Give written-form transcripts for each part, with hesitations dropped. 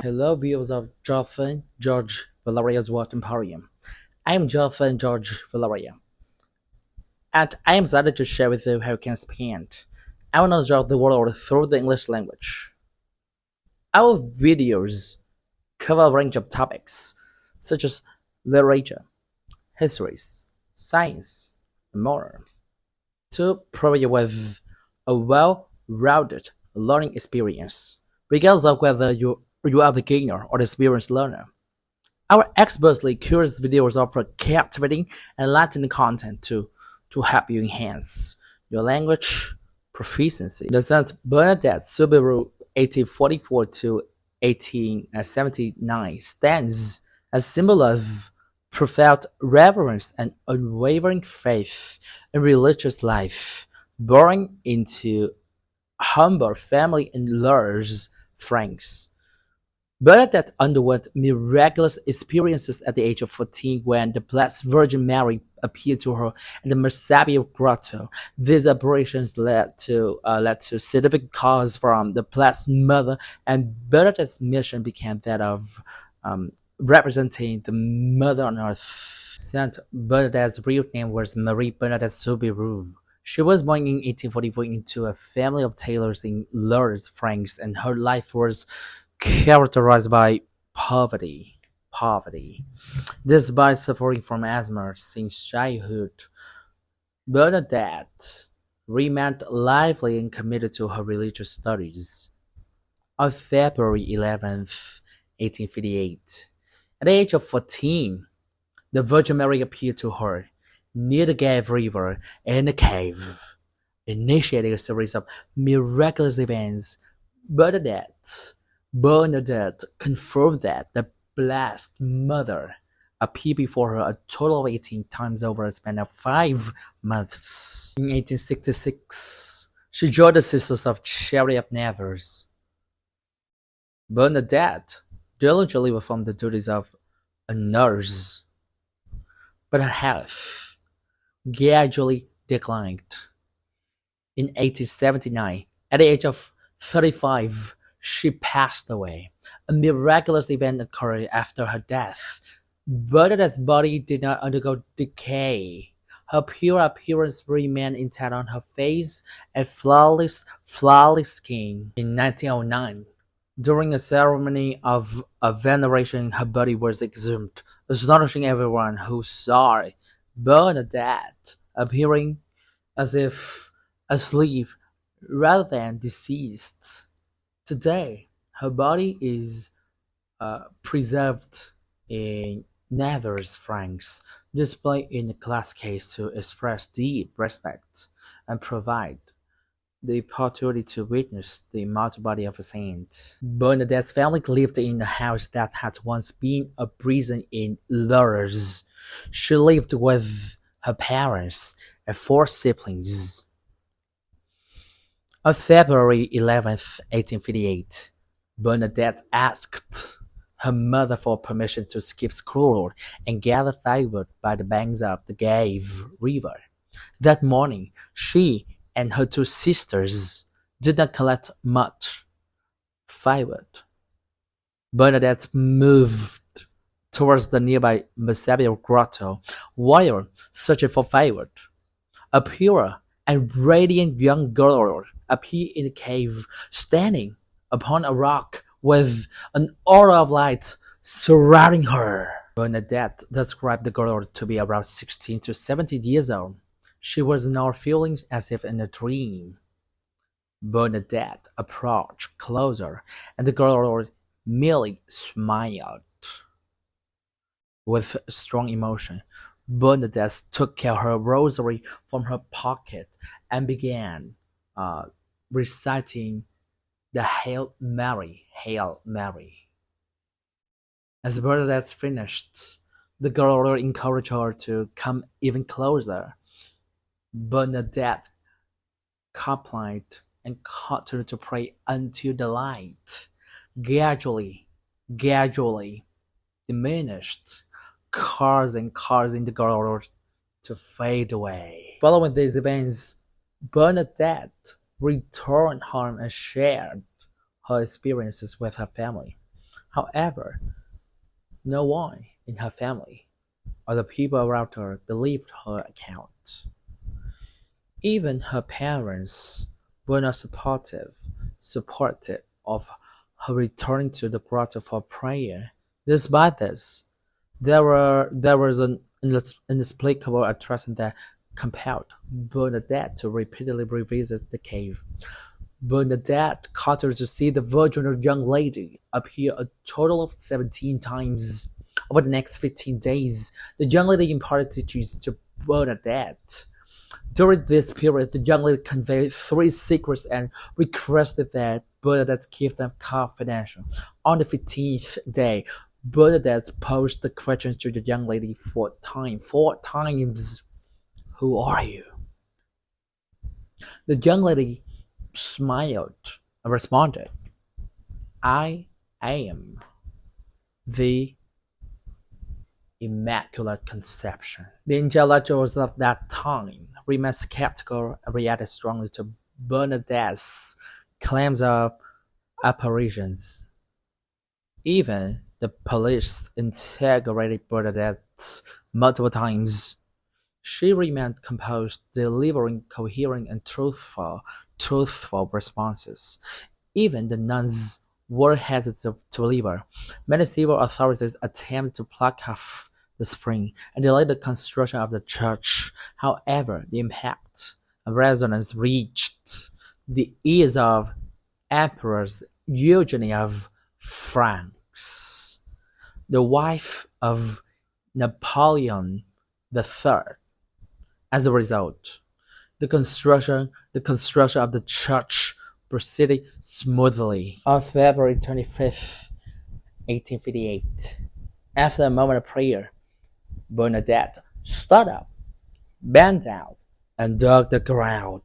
Hello, viewers of Jonathan George Valeria's World Emporium. I am Jonathan George Valeria, and I am excited to share with you how you can expand our knowledge of the world through the English language. Our videos cover a range of topics such as literature, histories, science, and more to provide you with a well-rounded learning experience, regardless of whether you are a beginner or experienced learner. Our expertly curated videos offer captivating and enlightening content to help you enhance your language proficiency. The Saint Bernadette Subaru 1844 to 1879 stands as a symbol of profound reverence and unwavering faith in religious life, born into humble family in Lourdes, France. Bernadette underwent miraculous experiences at the age of 14 when the Blessed Virgin Mary appeared to her in the Massabielle Grotto. These apparitions led to significant calls from the Blessed Mother, and Bernadette's mission became that of representing the Mother on Earth. Saint Bernadette's real name was Marie Bernadette Soubirous. She was born in 1844 into a family of tailors in Lourdes, France, and her life was characterized by poverty. Despite suffering from asthma since childhood, Bernadette remained lively and committed to her religious studies. On February 11th, 1858, at the age of 14, the Virgin Mary appeared to her near the Gave River in a cave, initiating a series of miraculous events. Bernadette confirmed that the Blessed Mother appeared before her a total of 18 times over a span of 5 months. In 1866, she joined the Sisters of Charity of Nevers. Bernadette diligently performed the duties of a nurse, but her health gradually declined. In 1879, at the age of 35, she passed away. A miraculous event occurred after her death. Bernadette's body did not undergo decay. Her pure appearance remained intact on her face and flawless skin. In 1909, during a ceremony of veneration, her body was exhumed, astonishing everyone who saw Bernadette appearing as if asleep rather than deceased. Today, her body is preserved in Nevers, France, displayed in a glass case to express deep respect and provide the opportunity to witness the immortal body of a saint. Bernadette's family lived in a house that had once been a prison in Lourdes. She lived with her parents and 4 siblings. On February 11th, 1858, Bernadette asked her mother for permission to skip school and gather firewood by the banks of the Gave River. That morning, she and her 2 sisters did not collect much firewood. Bernadette moved towards the nearby Massabielle Grotto while searching for firewood. A pure and radiant young girl appeared in the cave, standing upon a rock with an aura of light surrounding her. Bernadette described the girl to be around 16 to 17 years old. She was now feeling as if in a dream. Bernadette approached closer, and the girl merely smiled. With strong emotion, Bernadette took her rosary from her pocket and began reciting the Hail Mary, Hail Mary. As Bernadette finished, the girl encouraged her to come even closer. Bernadette complied and continued to pray until the light gradually diminished, causing the girl to fade away. Following these events, Bernadette returned home and shared her experiences with her family. However, no one in her family or the people around her believed her account. Even her parents were not supportive of her returning to the grotto for prayer. Despite this, there was an inexplicable attraction that compelled Bernadette to repeatedly revisit the cave. Bernadette caused her to see the virginal young lady appear a total of 17 times. Over the next 15 days, the young lady imparted teachings to Bernadette. During this period, the young lady conveyed three secrets and requested that Bernadette keep them confidential. On the 15th day, Bernadette posed the question to the young lady four times. Who are you? The young lady smiled and responded, I am the Immaculate Conception. The intellectuals of that time remained skeptical and reacted strongly to Bernadette's claims of apparitions. Even the police interrogated Bernadette multiple times. She remained composed, delivering coherent and truthful responses. Even the nuns were hesitant to believe her. Many civil authorities attempted to block off the spring and delay the construction of the church. However, the impact and resonance reached the ears of Empress Eugenie of France, the wife of Napoleon III. As a result, the construction of the church proceeded smoothly. On February 25th, 1858, after a moment of prayer, Bernadette stood up, bent down, and dug the ground.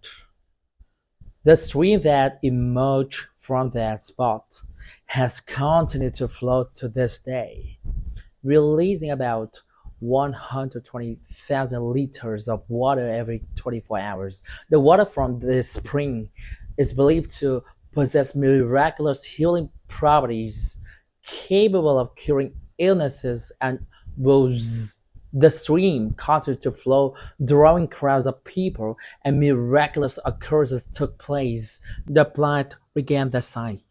The stream that emerged from that spot has continued to flow to this day, releasing about 120,000 liters of water every 24 hours. The water from this spring is believed to possess miraculous healing properties, capable of curing illnesses and woes. The stream continued to flow, drawing crowds of people, and miraculous occurrences took place. The blind regained their sight.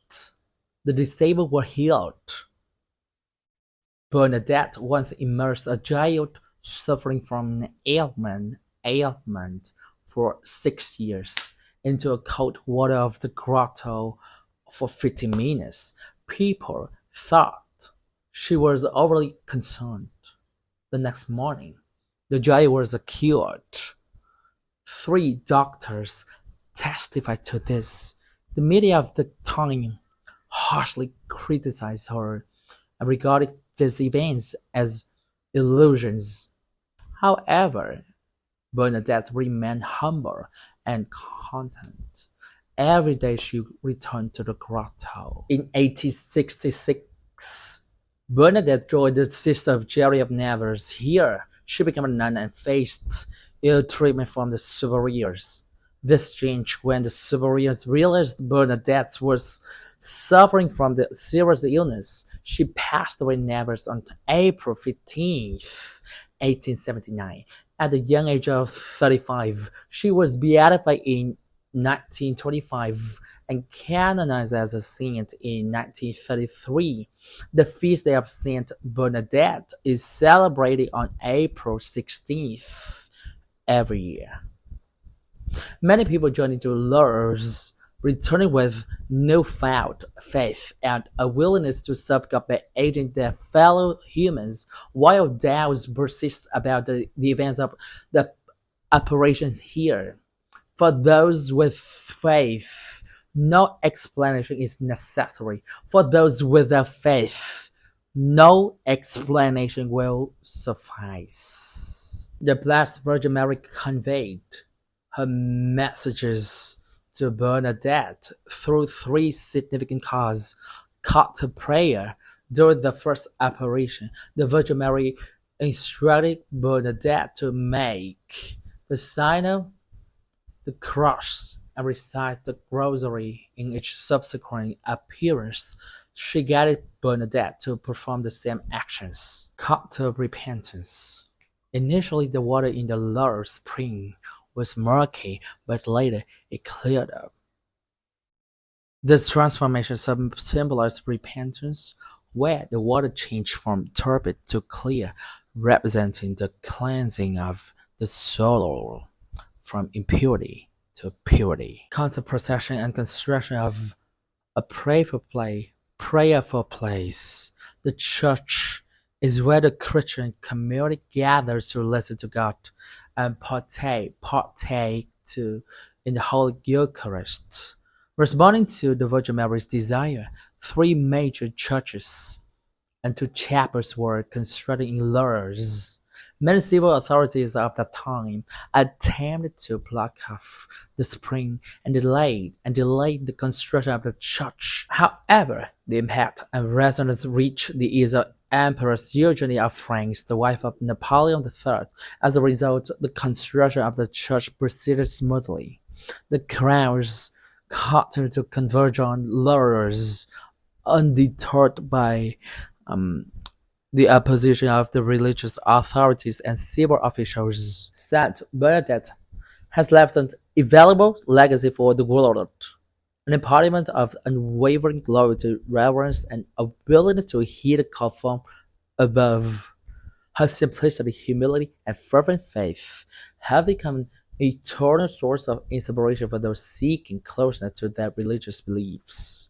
The disabled were healed. Bernadette once immersed a child suffering from an ailment for 6 years into a cold water of the grotto for 15 minutes. People thought she was overly concerned. The next morning, the child was cured. 3 doctors testified to this. The media of the time harshly criticized her and regarded these events as illusions. However, Bernadette remained humble and content. Every day she returned to the grotto. In 1866, Bernadette joined the Sister of Charity of Nevers. Here, she became a nun and faced ill treatment from the superiors. This changed when the superiors realized Bernadette was suffering from the serious illness. She passed away in Nevers on April 15th, 1879. At the young age of 35, she was beatified in 1925 and canonized as a saint in 1933. The feast day of Saint Bernadette is celebrated on April 16th every year. Many people join into Lourdes, returning with newfound faith and a willingness to serve God by aiding their fellow humans, while doubts persist about the events of the apparitions here. For those with faith, no explanation is necessary. For those without faith, no explanation will suffice. The Blessed Virgin Mary conveyed her messages to Bernadette through 3 significant cards called to prayer. During the first apparition, the Virgin Mary instructed Bernadette to make the sign of the cross and recite the rosary in each subsequent appearance. She guided Bernadette to perform the same actions. Call to repentance. Initially, the water in the Lourdes spring was murky, but later it cleared up. This transformation symbolizes repentance, where the water changed from turbid to clear, representing the cleansing of the soul from impurity to purity. Concept procession and construction of a prayerful place. The church is where the Christian community gathers to listen to God and partake in the Holy Eucharist. Responding to the Virgin Mary's desire, three major churches and two chapels were constructed in Lourdes. Many civil authorities of that time attempted to block off the spring and delayed the construction of the church. However, the impact and resonance reached the ears of Empress Eugenie of France, the wife of Napoleon III. As a result, the construction of the church proceeded smoothly. The crowds continued to converge on Lourdes, undeterred by the opposition of the religious authorities and civil officials. Saint Bernadette has left an invaluable legacy for the world, an embodiment of unwavering loyalty, reverence, and ability to hear the call from above. Her simplicity, humility, and fervent faith have become an eternal source of inspiration for those seeking closeness to their religious beliefs.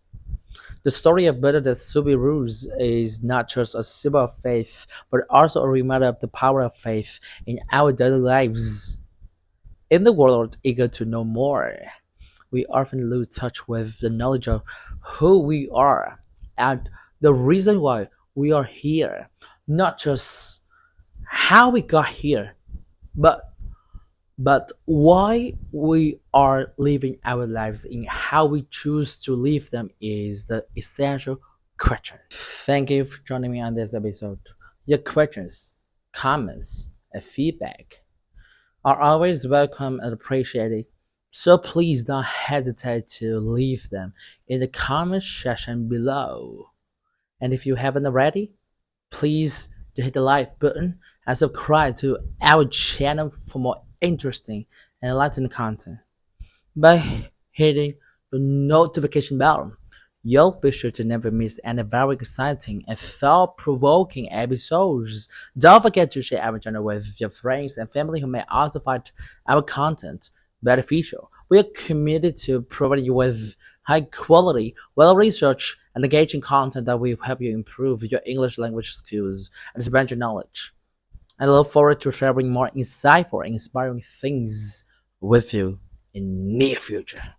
The story of Bernadette Soubirous is not just a symbol of faith, but also a reminder of the power of faith in our daily lives. In the world eager to know more, we often lose touch with the knowledge of who we are and the reason why we are here. Not just how we got here, but why we are living our lives and how we choose to live them is the essential question. Thank you for joining me on this episode. Your questions, comments, and feedback are always welcome and appreciated. So please don't hesitate to leave them in the comment section below. And if you haven't already, please hit the like button and subscribe to our channel for more interesting and enlightening content. By hitting the notification bell, you'll be sure to never miss any very exciting and thought-provoking episodes. Don't forget to share our channel with your friends and family who may also find our content beneficial. We are committed to providing you with high quality, well-researched, and engaging content that will help you improve your English language skills and expand your knowledge. I look forward to sharing more insightful and inspiring things with you in near future.